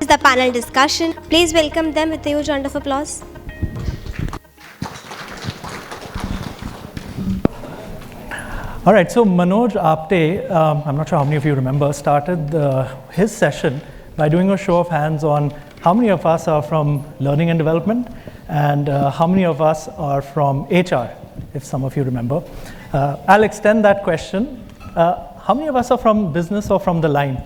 the panel discussion. Please welcome them with a huge round of applause. All right, so Manoj Apte, I'm not sure how many of you remember, started his session by doing a show of hands on how many of us are from learning and development and how many of us are from HR, if some of you remember. I'll extend that question. How many of us are from business or from the line?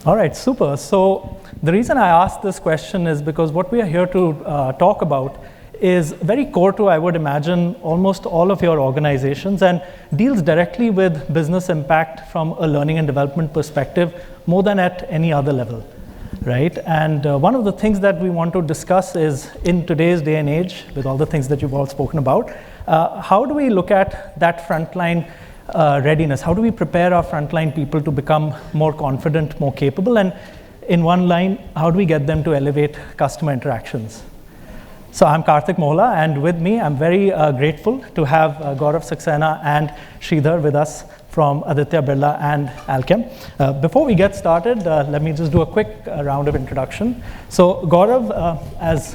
All right, super. So the reason I asked this question is because what we are here to talk about is very core to, I would imagine, almost all of your organizations and deals directly with business impact from a learning and development perspective more than at any other level, right? And one of the things that we want to discuss is, in today's day and age, with all the things that you've all spoken about, how do we look at that frontline readiness? How do we prepare our frontline people to become more confident, more capable? And in one line, how do we get them to elevate customer interactions? So I'm Kartik Mohla, and with me, I'm very grateful to have Gaurav Saxena and Sridhar with us from Aditya, Birla, and Alkem. Before we get started, let me just do a quick round of introduction. So Gaurav, as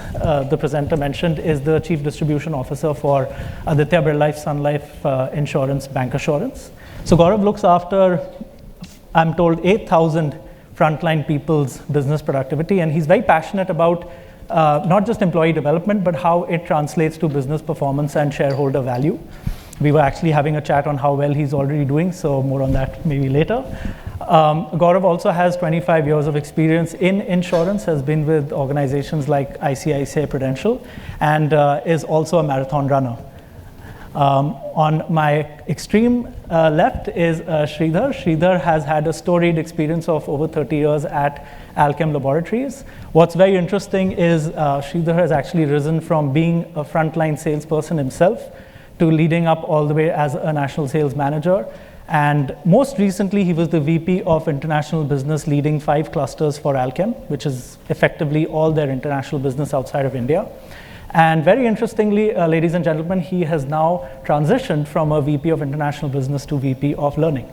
the presenter mentioned, is the Chief Distribution Officer for Aditya Birla Sun Life Insurance Bancassurance. So Gaurav looks after, I'm told, 8,000 frontline people's business productivity, and he's very passionate about not just employee development, but how it translates to business performance and shareholder value. We were actually having a chat on how well he's already doing, so more on that maybe later. Gaurav also has 25 years of experience in insurance, has been with organizations like ICICI Prudential, and is also a marathon runner. On my extreme left is Sridhar. Sridhar has had a storied experience of over 30 years at Alkem Laboratories. What's very interesting is Sridhar has actually risen from being a frontline salesperson himself to leading up all the way as a national sales manager. And most recently, he was the VP of International Business, leading 5 clusters for Alkem, which is effectively all their international business outside of India. And very interestingly, ladies and gentlemen, he has now transitioned from a VP of International Business to VP of Learning.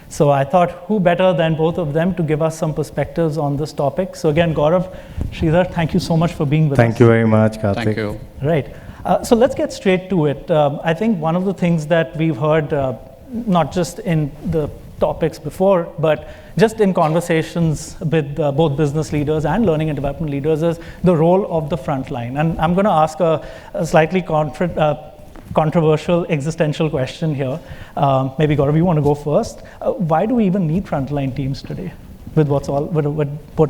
So I thought, who better than both of them to give us some perspectives on this topic. So again, Gaurav, Sridhar, thank you so much for being with us. Thank you very much, Kartik. Thank you. Right. So let's get straight to it. I think one of the things that we've heard, not just in the topics before, but just in conversations with both business leaders and learning and development leaders, is the role of the front line. And I'm going to ask a slightly controversial existential question here. Maybe Gaurav, you want to go first. Why do we even need frontline teams today with what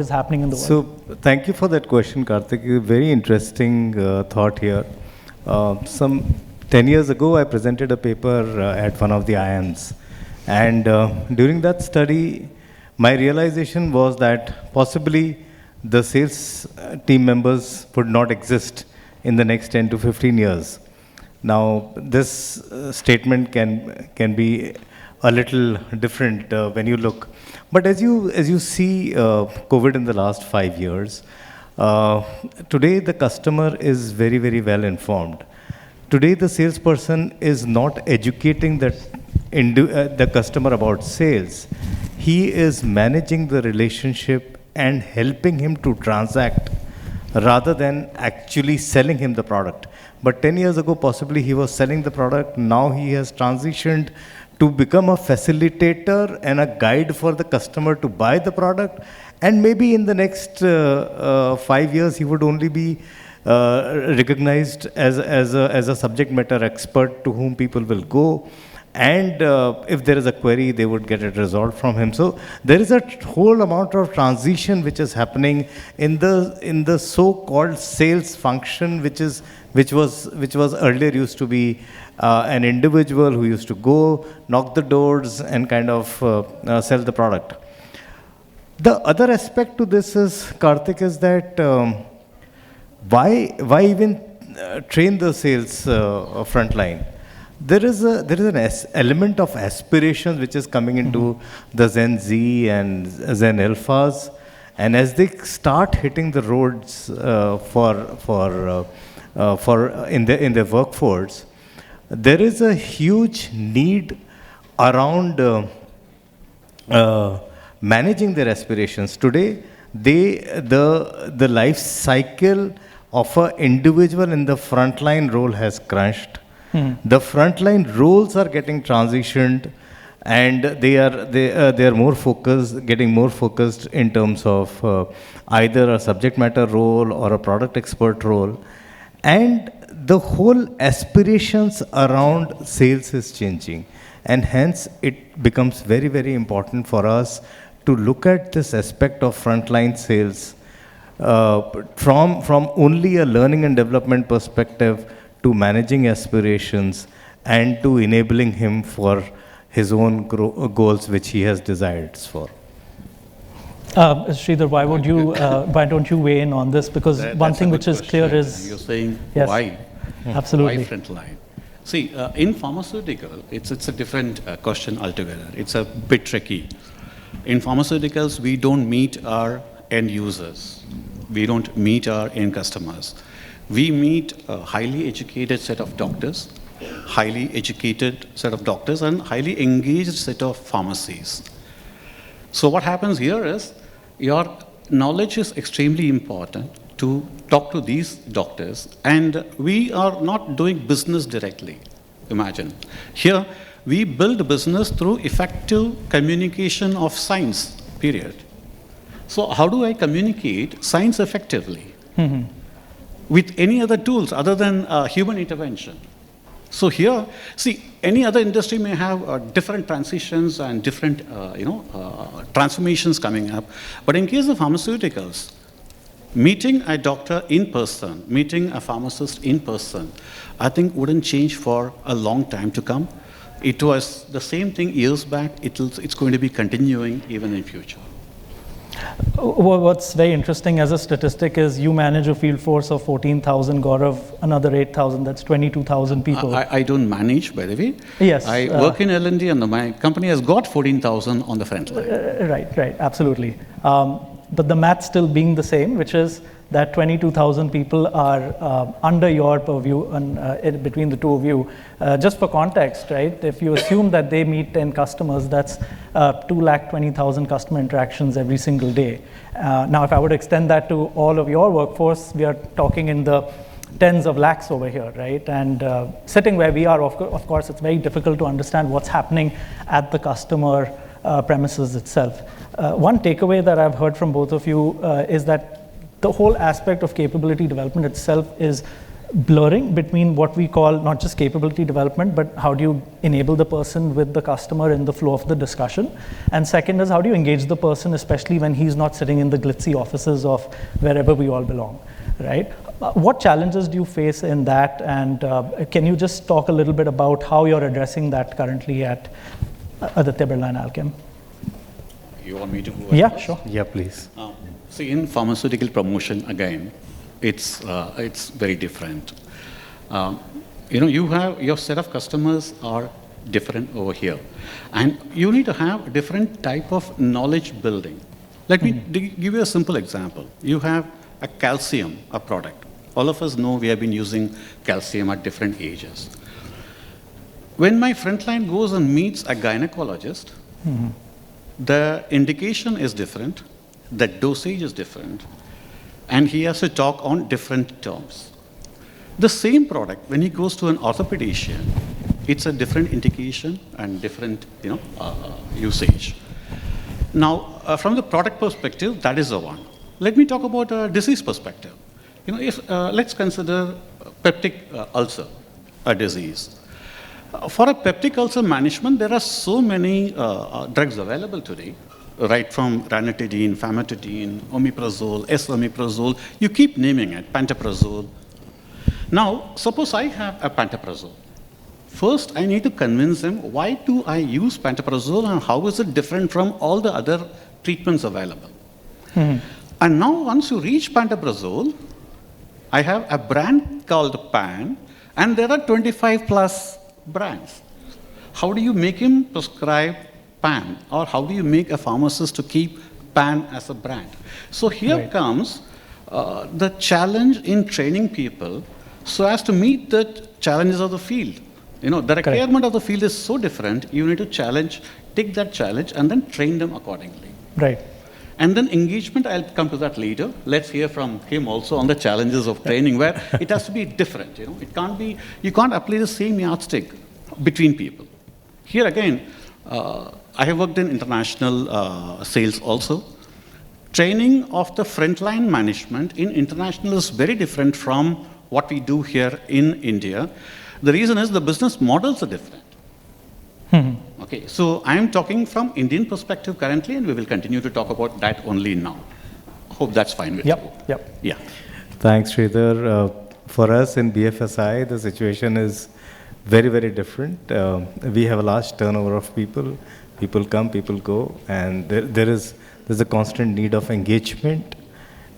is happening in the world? So thank you for that question, Kartik. A very interesting thought here. Some 10 years ago, I presented a paper at one of the IIMs. And during that study, my realization was that possibly the sales team members would not exist in the next 10 to 15 years. Now, this statement can be a little different when you look. But as you see COVID in the last 5 years, today the customer is very, very well informed. Today, the salesperson is not educating the customer about sales. He is managing the relationship and helping him to transact rather than actually selling him the product. But 10 years ago, possibly he was selling the product. Now he has transitioned to become a facilitator and a guide for the customer to buy the product. And maybe in the next 5 years, he would only be recognized as a subject matter expert to whom people will go. And if there is a query, they would get it resolved from him. So there is a whole amount of transition which is happening in the so-called sales function, which was earlier used to be an individual who used to go knock the doors and kind of sell the product. The other aspect to this is, Kartik, is that why even train the sales frontline? There is an element of aspiration which is coming into the Gen Z and Gen Alphas, and as they start hitting the roads in their workforce, there is a huge need around managing their aspirations. Today, the life cycle of an individual in the frontline role has crunched. The frontline roles are getting transitioned, and they are more focused, getting more focused in terms of either a subject matter role or a product expert role, and the whole aspirations around sales is changing, and hence it becomes very, very important for us to look at this aspect of frontline sales from only a learning and development perspective to managing aspirations and to enabling him for his own goals which he has desires for. Sridhar, why don't you weigh in on this? Because one thing which is clear is... You're saying yes, why? Absolutely. Why frontline? See, in pharmaceutical, it's a different question altogether. It's a bit tricky. In pharmaceuticals, we don't meet our end users. We don't meet our end customers. We meet a highly educated set of doctors, and highly engaged set of pharmacies. So what happens here is, your knowledge is extremely important to talk to these doctors, and we are not doing business directly. Imagine. Here, we build business through effective communication of science, period. So how do I communicate science effectively with any other tools other than human intervention? So here, see, any other industry may have different transitions and different transformations coming up. But in case of pharmaceuticals, meeting a doctor in person, meeting a pharmacist in person, I think wouldn't change for a long time to come. It was the same thing years back. It's going to be continuing even in future. What's very interesting as a statistic is you manage a field force of 14,000, Gaurav, another 8,000, that's 22,000 people. I don't manage, by the way. Yes. I work in L&D, and my company has got 14,000 on the front line. Right, absolutely. But the math still being the same, which is that 22,000 people are under your purview and between the two of you. Just for context, right, if you assume that they meet 10 customers, that's 220,000 customer interactions every single day. Now, if I would extend that to all of your workforce, we are talking in the tens of lakhs over here, right? And sitting where we are, of course, it's very difficult to understand what's happening at the customer premises itself. One takeaway that I've heard from both of you is that the whole aspect of capability development itself is blurring between what we call not just capability development, but how do you enable the person with the customer in the flow of the discussion. And second is how do you engage the person, especially when he's not sitting in the glitzy offices of wherever we all belong, right? What challenges do you face in that? And can you just talk a little bit about how you're addressing that currently at Aditya, Birla and Alkem? You want me to go? Yeah, sure. Yeah, please. See, in pharmaceutical promotion, again, it's very different. You have your set of customers are different over here, and you need to have a different type of knowledge building. Let me give you a simple example. You have a calcium, a product. All of us know we have been using calcium at different ages. When my frontline goes and meets a gynecologist, the indication is different, the dosage is different, and he has to talk on different terms. The same product, when he goes to an orthopedician, it's a different indication and different usage. Now, from the product perspective, that is the one. Let me talk about a disease perspective. Let's consider peptic ulcer, a disease. For a peptic ulcer management, there are so many drugs available today, right from ranitidine, famotidine, omeprazole, S-omeprazole, you keep naming it, pantoprazole. Now, suppose I have a pantoprazole. First, I need to convince him, why do I use pantoprazole and how is it different from all the other treatments available? And now, once you reach pantoprazole, I have a brand called Pan, and there are 25 plus brands. How do you make him prescribe Pan, or how do you make a pharmacist to keep Pan as a brand? So here comes the challenge in training people so as to meet the challenges of the field. The requirement of the field is so different, you need to take that challenge and then train them accordingly. Right. And then engagement, I'll come to that later. Let's hear from him also on the challenges of training, where it has to be different. It can't be, you can't apply the same yardstick between people. Here again, I have worked in international sales also. Training of the frontline management in international is very different from what we do here in India. The reason is the business models are different. Okay, so I am talking from Indian perspective currently, and we will continue to talk about that only now. Hope that's fine with you. Yep. Yeah. Thanks, Sridhar. For us in BFSI, the situation is very, very different. We have a large turnover of people. People come, people go, and there's a constant need of engagement,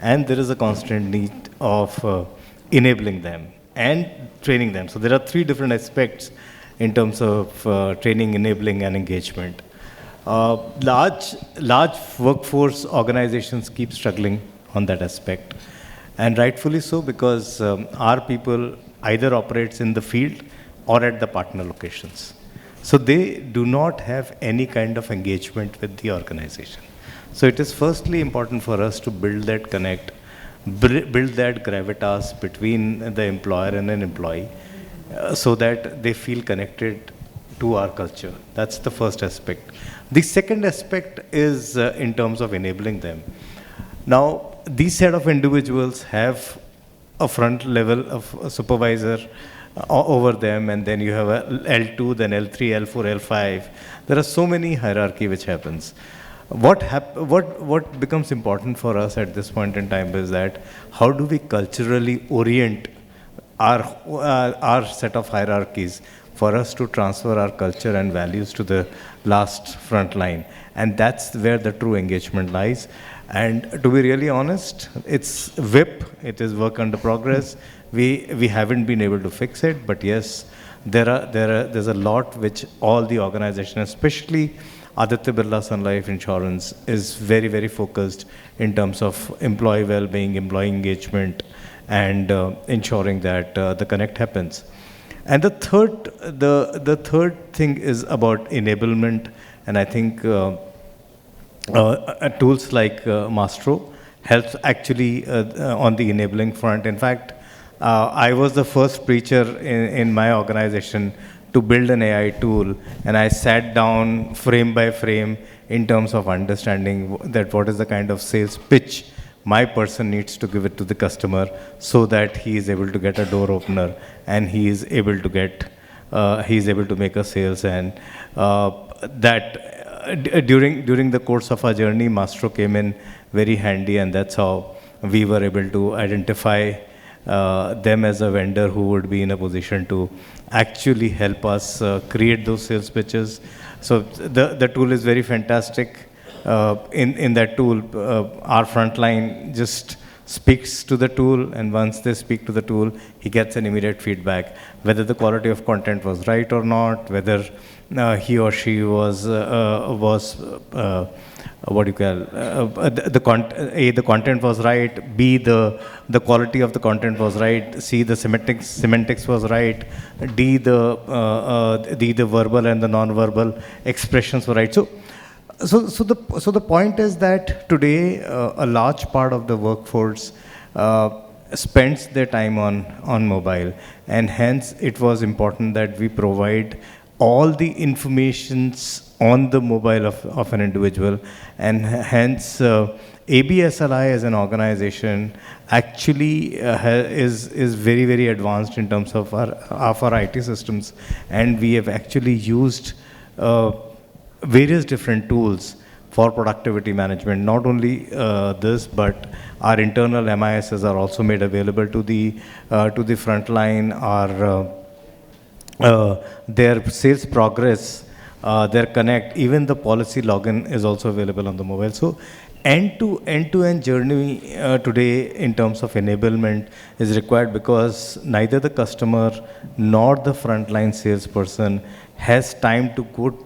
and there is a constant need of enabling them and training them. So there are three different aspects in terms of training, enabling, and engagement. Large workforce organizations keep struggling on that aspect, and rightfully so, because our people either operates in the field or at the partner locations. So they do not have any kind of engagement with the organization. So it is firstly important for us to build that connect, build that gravitas between the employer and an employee, so that they feel connected to our culture. That's the first aspect. The second aspect is in terms of enabling them. Now, these set of individuals have a front level of a supervisor over them, and then you have a L2, then L3, L4, L5. There are so many hierarchy which happens. What becomes important for us at this point in time is that how do we culturally orient our set of hierarchies for us to transfer our culture and values to the last front line. And that's where the true engagement lies. And to be really honest, it's WIP, it is work under progress. We haven't been able to fix it, but yes, there's a lot which all the organizations, especially Aditya Birla Sun Life Insurance, is very, very focused in terms of employee well-being, employee engagement, and ensuring that the connect happens. And the third thing is about enablement, and I think tools like Mastro helps actually on the enabling front. In fact, I was the first preacher in my organization to build an AI tool, and I sat down frame by frame in terms of understanding that what is the kind of sales pitch my person needs to give it to the customer so that he is able to get a door opener and he is able to make a sales. And during the course of our journey, Mastro came in very handy, and that's how we were able to identify them as a vendor who would be in a position to actually help us create those sales pitches. So the tool is very fantastic. In that tool, our frontline just speaks to the tool, and once they speak to the tool, he gets an immediate feedback, whether the quality of content was right or not, whether he or she was what do you call the content was right, B, the quality of the content was right, C, the semantics was right, D, the verbal and the non-verbal expressions were right. So the point is that today a large part of the workforce spends their time on mobile, and hence it was important that we provide all the informations on the mobile of an individual, and hence ABSLI as an organization actually is very, very advanced in terms of our IT systems, and we have actually used various different tools for productivity management. Not only this, but our internal MISs are also made available to the frontline. Their sales progress, their connect, even the policy login is also available on the mobile. So end-to-end journey today in terms of enablement is required, because neither the customer nor the frontline salesperson has time to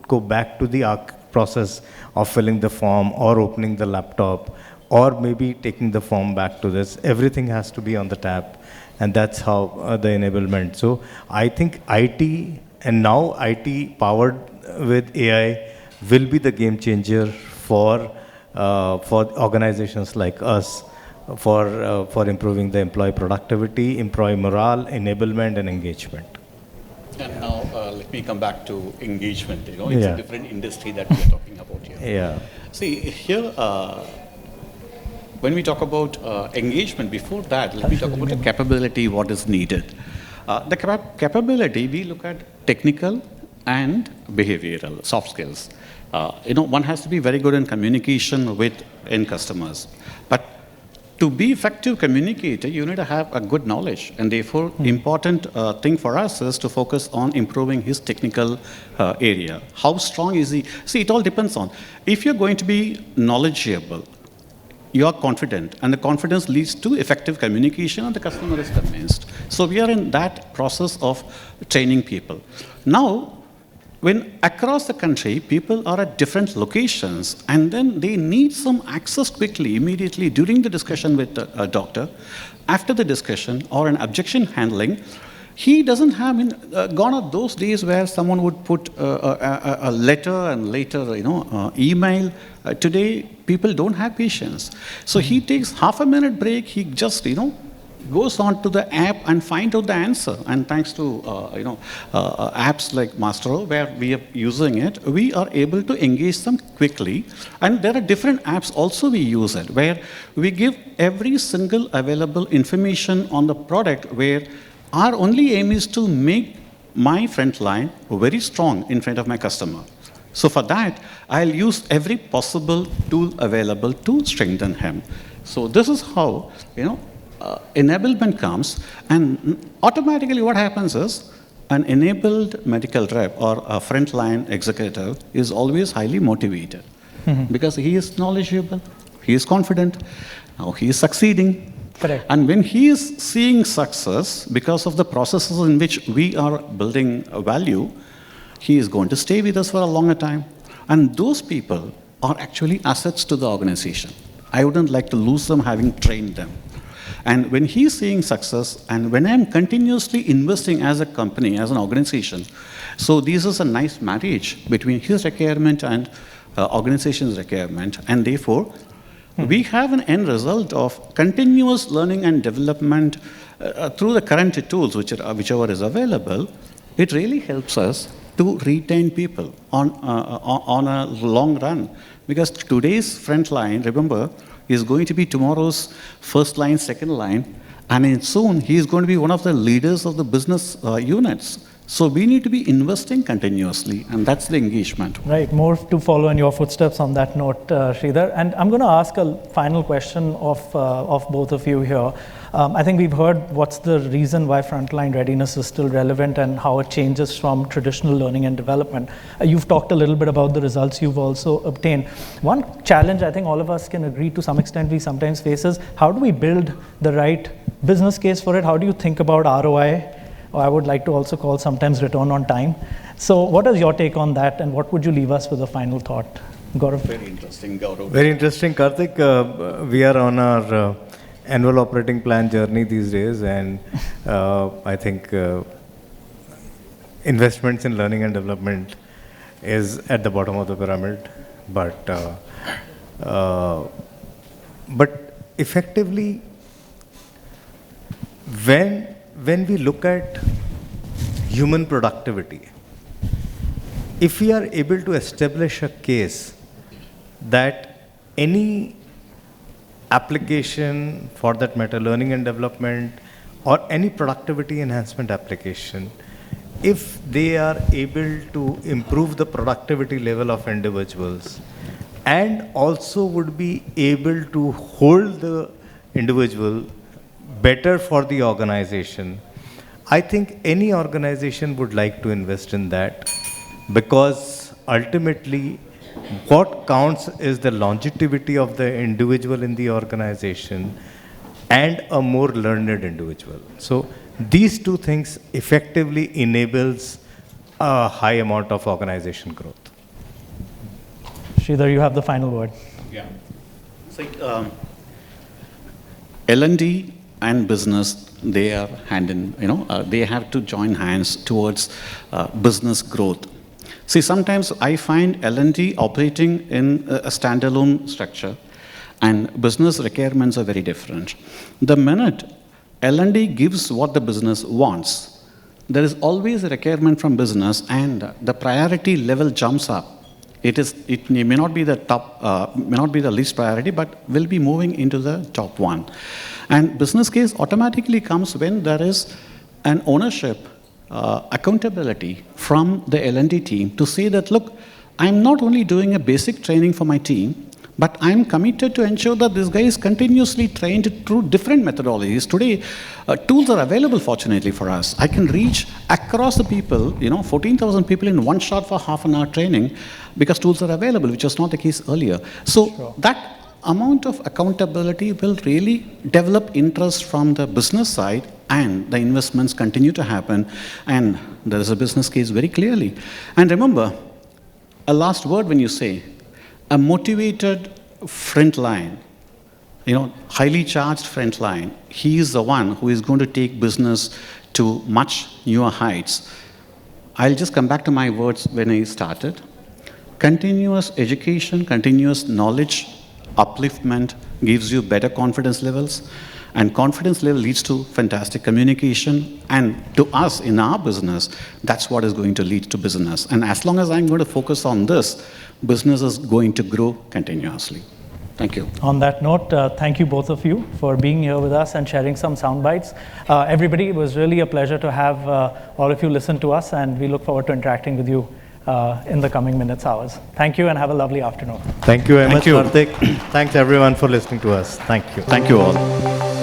go back to the process of filling the form or opening the laptop or maybe taking the form back to this. Everything has to be on the tab, and that's how the enablement. So I think IT, and now IT powered with AI, will be the game changer for for organizations like us for improving the employee productivity, employee morale, enablement, and engagement. And now let me come back to engagement. It's Yeah. a different industry that we are talking about here. Yeah. See, here, when we talk about engagement, before that, let me talk about the capability, what is needed. The capability, we look at technical and behavioral, soft skills. One has to be very good in communication with end customers. But to be effective communicator, you need to have a good knowledge. And therefore, important thing for us is to focus on improving his technical area. How strong is he? See, it all depends on. If you're going to be knowledgeable, you are confident, and the confidence leads to effective communication, and the customer is convinced. So we are in that process of training people. Now, when across the country, people are at different locations, and then they need some access quickly, immediately, during the discussion with a doctor, after the discussion, or an objection handling, he doesn't have, gone are those days where someone would put a letter and later, email. Today, people don't have patience. So he takes half a minute break, he just, goes on to the app and find out the answer. And thanks to, apps like Mastero, where we are using it, we are able to engage them quickly. And there are different apps also we use it, where we give every single available information on the product, where our only aim is to make my frontline very strong in front of my customer. So for that, I'll use every possible tool available to strengthen him. So this is how, enablement comes, and automatically what happens is an enabled medical rep or a frontline executive is always highly motivated because he is knowledgeable, he is confident, now he is succeeding. Correct. And when he is seeing success because of the processes in which we are building a value, he is going to stay with us for a longer time. And those people are actually assets to the organization. I wouldn't like to lose them having trained them. And when he's seeing success, and when I'm continuously investing as a company, as an organization, so this is a nice marriage between his requirement and organization's requirement, and therefore, we have an end result of continuous learning and development through the current tools, whichever is available. It really helps us to retain people on a long run. Because today's front line, remember, is going to be tomorrow's first line, second line, and soon he is going to be one of the leaders of the business units. So we need to be investing continuously, and that's the engagement. Right, more to follow in your footsteps on that note, Sridhar. And I'm going to ask a final question of both of you here. I think we've heard what's the reason why frontline readiness is still relevant and how it changes from traditional learning and development. You've talked a little bit about the results you've also obtained. One challenge I think all of us can agree to some extent we sometimes face is how do we build the right business case for it? How do you think about ROI? Or I would like to also call sometimes return on time. So what is your take on that, and what would you leave us with a final thought? Gaurav? Very interesting, Gaurav. Very interesting, Kartik. We are on our annual operating plan journey these days, and I think investments in learning and development is at the bottom of the pyramid. But effectively, when we look at human productivity, if we are able to establish a case that any application, for that matter, learning and development, or any productivity enhancement application, if they are able to improve the productivity level of individuals and also would be able to hold the individual better for the organization, I think any organization would like to invest in that, because ultimately what counts is the longevity of the individual in the organization and a more learned individual. So these two things effectively enables a high amount of organization growth. Sridhar, you have the final word. Yeah. See, L&D and business, they are hand in, they have to join hands towards business growth. See, sometimes I find L&D operating in a standalone structure, and business requirements are very different. The minute L&D gives what the business wants, there is always a requirement from business, and the priority level jumps up. It may not be the top, may not be the least priority, but will be moving into the top one. And business case automatically comes when there is an ownership, accountability from the L&D team to say that, look, I'm not only doing a basic training for my team, but I'm committed to ensure that this guy is continuously trained through different methodologies. Today, tools are available, fortunately for us. I can reach across the people, 14,000 people in one shot for half an hour training because tools are available, which was not the case earlier. So that amount of accountability will really develop interest from the business side, and the investments continue to happen, and there is a business case very clearly. And remember, a last word when you say, a motivated frontline, highly charged frontline, he is the one who is going to take business to much newer heights. I'll just come back to my words when I started. Continuous education, continuous knowledge, upliftment gives you better confidence levels, and confidence level leads to fantastic communication, and to us in our business, that's what is going to lead to business. And as long as I'm going to focus on this, business is going to grow continuously. Thank you. On that note, thank you both of you for being here with us and sharing some sound bites. Everybody, it was really a pleasure to have all of you listen to us, and we look forward to interacting with you in the coming minutes, hours. Thank you, and have a lovely afternoon. Thank you very much, you. Kartik. Thanks everyone for listening to us. Thank you. Thank you all.